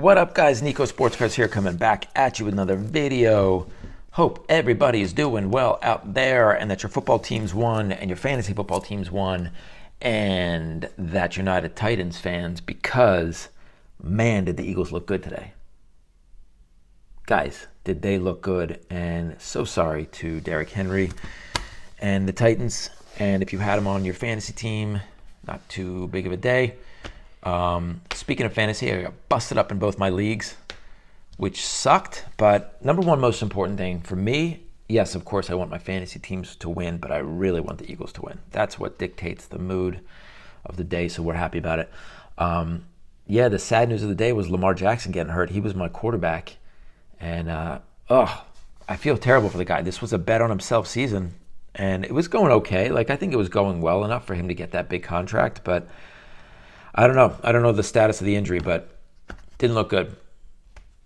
What up, guys? Nico Sportscards here, coming back at you with another video. Hope everybody is doing well out there and that your football teams won and your fantasy football teams won and that you're not a Titans fans because, man, did the Eagles look good today. Guys, did they look good? And so sorry to Derrick Henry and the Titans. And if you had them on your fantasy team, not too big of a day. Speaking of fantasy, I got busted up in both my leagues, which sucked. But number one most important thing for me, yes, of course, I want my fantasy teams to win, but I really want the Eagles to win. That's what dictates the mood of the day, so we're happy about it. Yeah, the sad news of the day was Lamar Jackson getting hurt. He was my quarterback. And, I feel terrible for the guy. This was a bet on himself season, and it was going okay. Like, I think it was going well enough for him to get that big contract, but I don't know. I don't know the status of the injury, but didn't look good.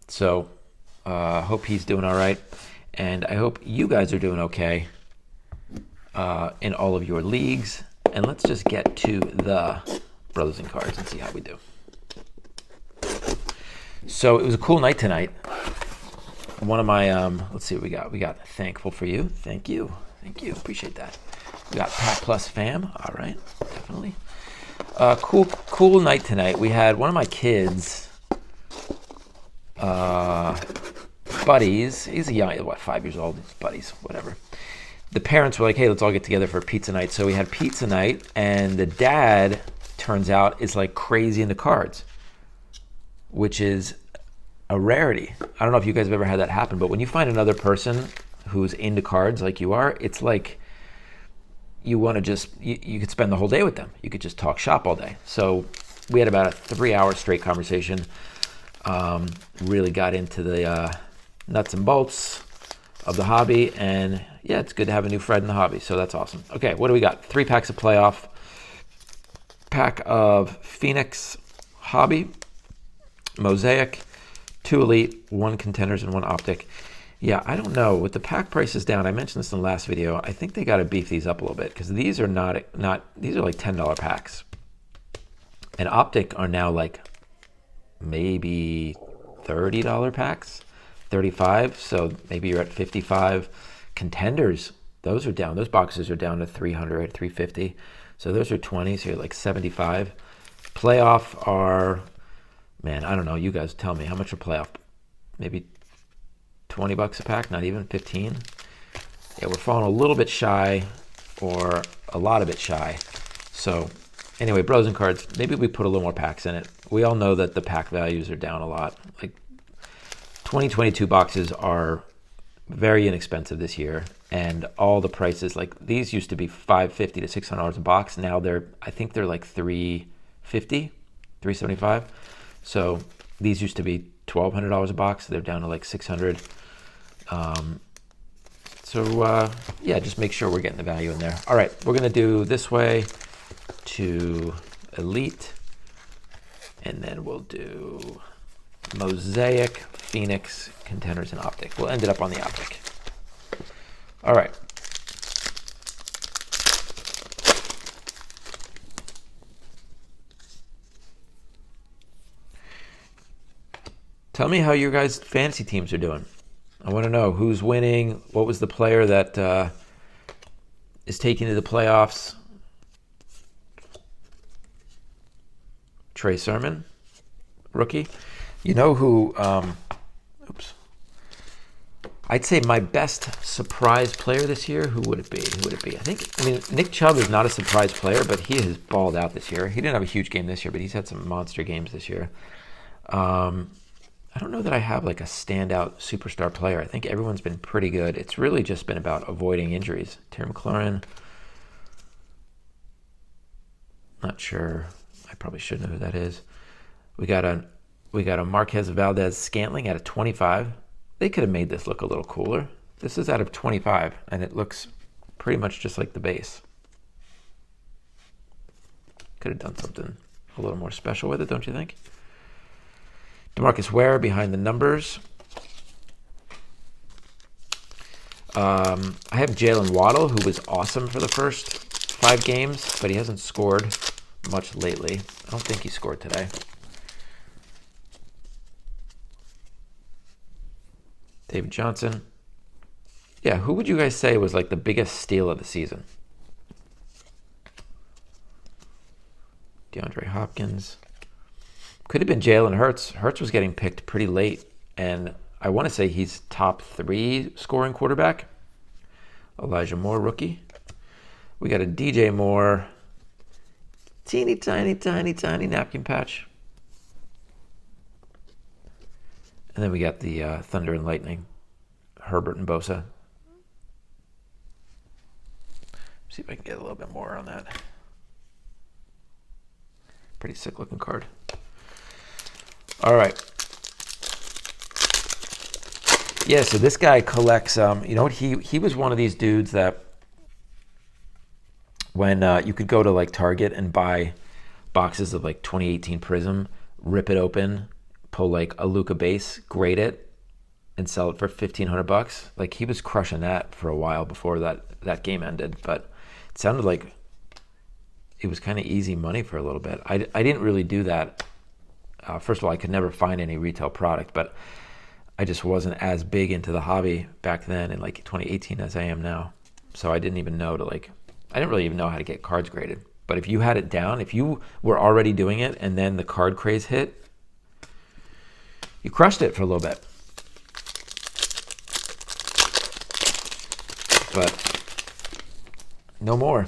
So, hope he's doing all right. And I hope you guys are doing okay in all of your leagues. And let's just get to the Brothers and Cards and see how we do. So, it was a cool night tonight. One of my, let's see what we got. We got Thankful for You. Thank you. Thank you. Appreciate that. We got Pack Plus Fam. All right. Definitely. Cool night tonight. We had one of my kids, buddies. He's a young, 5 years old. His buddies, whatever. The parents were like, "Hey, let's all get together for pizza night." So we had pizza night, and the dad, turns out, is like crazy into cards, which is a rarity. I don't know if you guys have ever had that happen, but when you find another person who's into cards like you are, it's like you want to just, you could spend the whole day with them. You could just talk shop all day. So we had about a 3-hour straight conversation. Really got into the nuts and bolts of the hobby. And yeah, it's good to have a new friend in the hobby. So that's awesome. Okay, what do we got? 3 packs of playoff. Pack of Phoenix Hobby. Mosaic. 2 Elite. 1 Contenders and 1 Optic. Yeah, I don't know. With the pack prices down, I mentioned this in the last video, I think they got to beef these up a little bit because these are not these are like $10 packs. And Optic are now like maybe $30 packs, 35, so maybe you're at 55. Contenders, those are down. Those boxes are down to 300, 350. So those are 20, so you're like 75. Playoff are, man, I don't know. You guys tell me. How much are playoff? Maybe $20 a pack, not even 15. Yeah, we're falling a little bit shy, or a lot of it shy. So anyway, Bros and Cards, maybe we put a little more packs in it. We all know that the pack values are down a lot. Like 2022 boxes are very inexpensive this year, and all the prices, like these used to be $550 to $600 a box. Now I think they're like $350, $375. So these used to be $1,200 a box. They're down to like $600. Yeah, just make sure we're getting the value in there. All right, we're going to do this way to Elite, and then we'll do Mosaic, Phoenix, Contenders, and Optic. We'll end it up on the Optic. All right. Tell me how your guys' fantasy teams are doing. I want to know who's winning. What was the player that is taking to the playoffs? Trey Sermon, rookie. You know who? Oops. I'd say my best surprise player this year. Who would it be? I mean, Nick Chubb is not a surprise player, but he has balled out this year. He didn't have a huge game this year, but he's had some monster games this year. I don't know that I have like a standout superstar player. I think everyone's been pretty good. It's really just been about avoiding injuries. Terry McLaurin, not sure. I probably should know who that is. We got a Marquez Valdez Scantling at a 25. They could have made this look a little cooler. This is out of 25, and it looks pretty much just like the base. Could have done something a little more special with it, don't you think? DeMarcus Ware behind the numbers. I have Jalen Waddle, who was awesome for the first 5 games, but he hasn't scored much lately. I don't think he scored today. David Johnson. Yeah, who would you guys say was like the biggest steal of the season? DeAndre Hopkins. Could have been Jalen Hurts. Hurts was getting picked pretty late, and I want to say he's top 3 scoring quarterback. Elijah Moore, rookie. We got a DJ Moore. Teeny tiny napkin patch. And then we got the Thunder and Lightning. Herbert and Bosa. See if I can get a little bit more on that. Pretty sick looking card. All right. Yeah, so this guy collects, you know what, he was one of these dudes that when you could go to like Target and buy boxes of like 2018 Prizm, rip it open, pull like a Luka base, grade it, and sell it for $1,500. Like he was crushing that for a while before that game ended, but it sounded like it was kind of easy money for a little bit. I didn't really do that. First of all, I could never find any retail product, but I just wasn't as big into the hobby back then in like 2018 as I am now. So I didn't even know I didn't really even know how to get cards graded. But if you had it down, if you were already doing it and then the card craze hit, you crushed it for a little bit. But no more.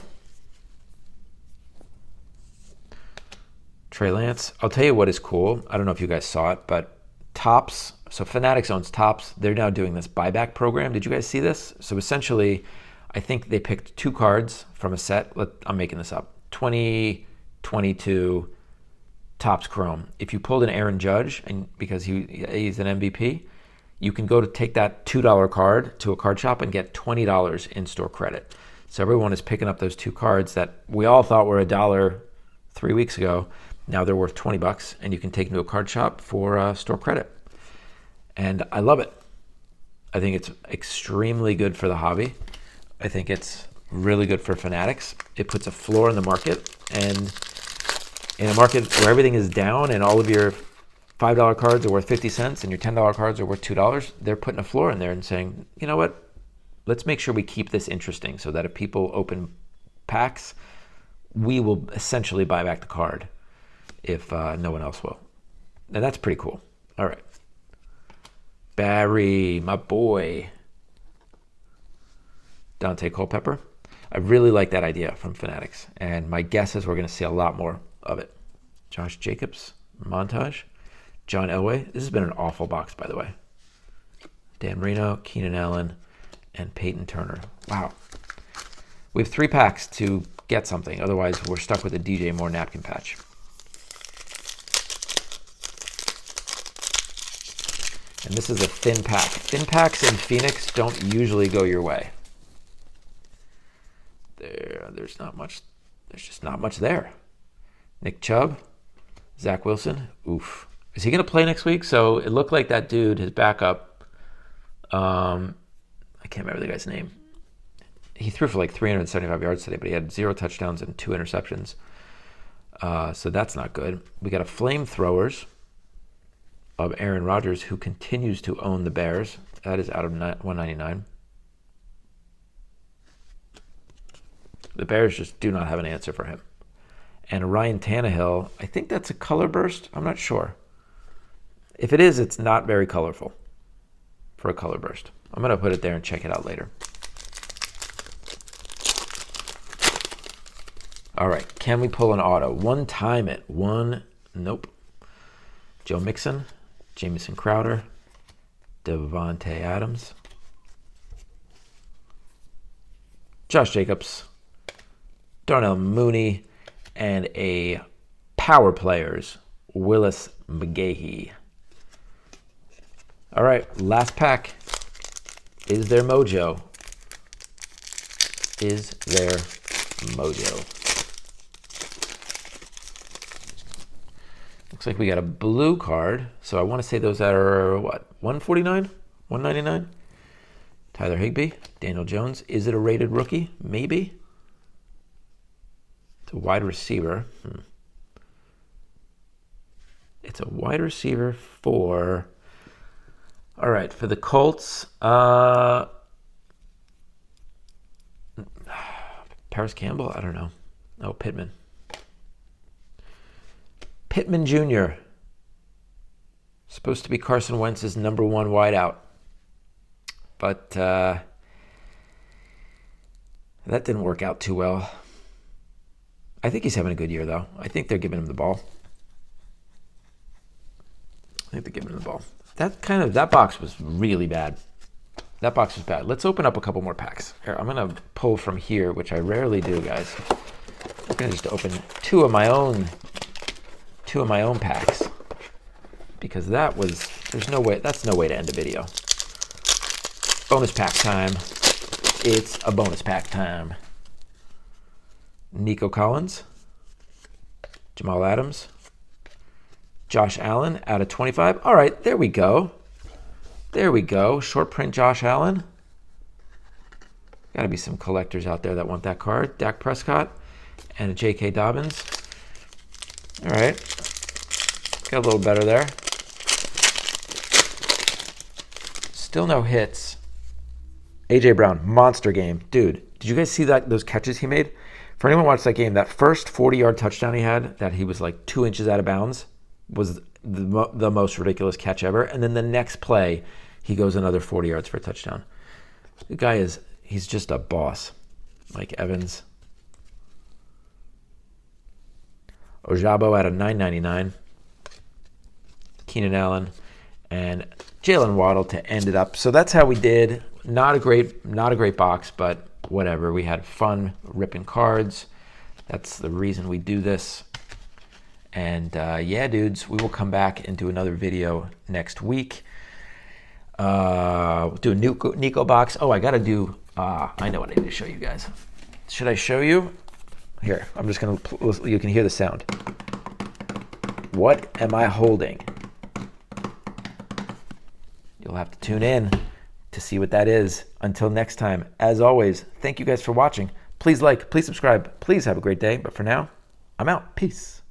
Trey Lance. I'll tell you what is cool. I don't know if you guys saw it, but Topps, so Fanatics owns Topps. They're now doing this buyback program. Did you guys see this? So essentially, I think they picked 2 cards from a set. I'm making this up. 2022 Topps Chrome. If you pulled an Aaron Judge, and because he's an MVP, you can go to take that $2 card to a card shop and get $20 in-store credit. So everyone is picking up those 2 cards that we all thought were $1 3 weeks ago. Now they're worth $20, and you can take them to a card shop for store credit. And I love it. I think it's extremely good for the hobby. I think it's really good for Fanatics. It puts a floor in the market, and in a market where everything is down and all of your $5 cards are worth 50 cents and your $10 cards are worth $2, they're putting a floor in there and saying, you know what, let's make sure we keep this interesting so that if people open packs, we will essentially buy back the card if no one else will. And that's pretty cool. All right. Barry, my boy. Dante Culpepper. I really like that idea from Fanatics, and my guess is we're going to see a lot more of it. Josh Jacobs, montage. John Elway. This has been an awful box, by the way. Dan Marino, Keenan Allen, and Peyton Turner. Wow. We have 3 packs to get something. Otherwise, we're stuck with a DJ Moore napkin patch. And this is a thin pack. Thin packs in Phoenix don't usually go your way. There's not much. There's just not much there. Nick Chubb, Zach Wilson. Oof. Is he going to play next week? So it looked like that dude, his backup, I can't remember the guy's name. He threw for like 375 yards today, but he had 0 touchdowns and 2 interceptions. So that's not good. We got a flamethrowers of Aaron Rodgers, who continues to own the Bears. That is out of 199. The Bears just do not have an answer for him. And Ryan Tannehill, I think that's a color burst. I'm not sure. If it is, it's not very colorful for a color burst. I'm going to put it there and check it out later. All right, can we pull an auto? One time it. Nope. Joe Mixon, Jamison Crowder, Devontae Adams, Josh Jacobs, Darnell Mooney, and a Power Players, Willis McGahee. All right, last pack. Is there mojo? Is there mojo? Looks like we got a blue card. So I want to say those are, what, 149? 199? Tyler Higbee, Daniel Jones. Is it a rated rookie? Maybe. It's a wide receiver. It's a wide receiver for... All right, for the Colts, Paris Campbell? I don't know. Oh, Pittman. Pittman Jr. Supposed to be Carson Wentz's number one wideout. But that didn't work out too well. I think he's having a good year, though. I think they're giving him the ball. That box was really bad. That box was bad. Let's open up a couple more packs. Here, I'm going to pull from here, which I rarely do, guys. I'm going to just open two of my own packs. Because that's no way to end a video. Bonus pack time. It's a bonus pack time. Nico Collins. Jamal Adams. Josh Allen out of 25. All right, there we go. Short print Josh Allen. Got to be some collectors out there that want that card. Dak Prescott and a J.K. Dobbins. All right. Got a little better there. Still no hits. A.J. Brown, monster game. Dude, did you guys see those catches he made? For anyone who watched that game, that first 40-yard touchdown he had, that he was like 2 inches out of bounds, was the most ridiculous catch ever. And then the next play, he goes another 40 yards for a touchdown. The guy he's just a boss. Mike Evans. Ojabo out of 9.99. Keenan Allen and Jalen Waddle to end it up. So that's how we did. Not a great box, but whatever. We had fun ripping cards. That's the reason we do this. And yeah, dudes, we will come back and do another video next week. We'll do a Nico box. Oh, I got to do, I know what I need to show you guys. Should I show you? Here, I'm just going to, you can hear the sound. What am I holding? You'll have to tune in to see what that is. Until next time, as always, thank you guys for watching. Please like, please subscribe, please have a great day. But for now, I'm out. Peace.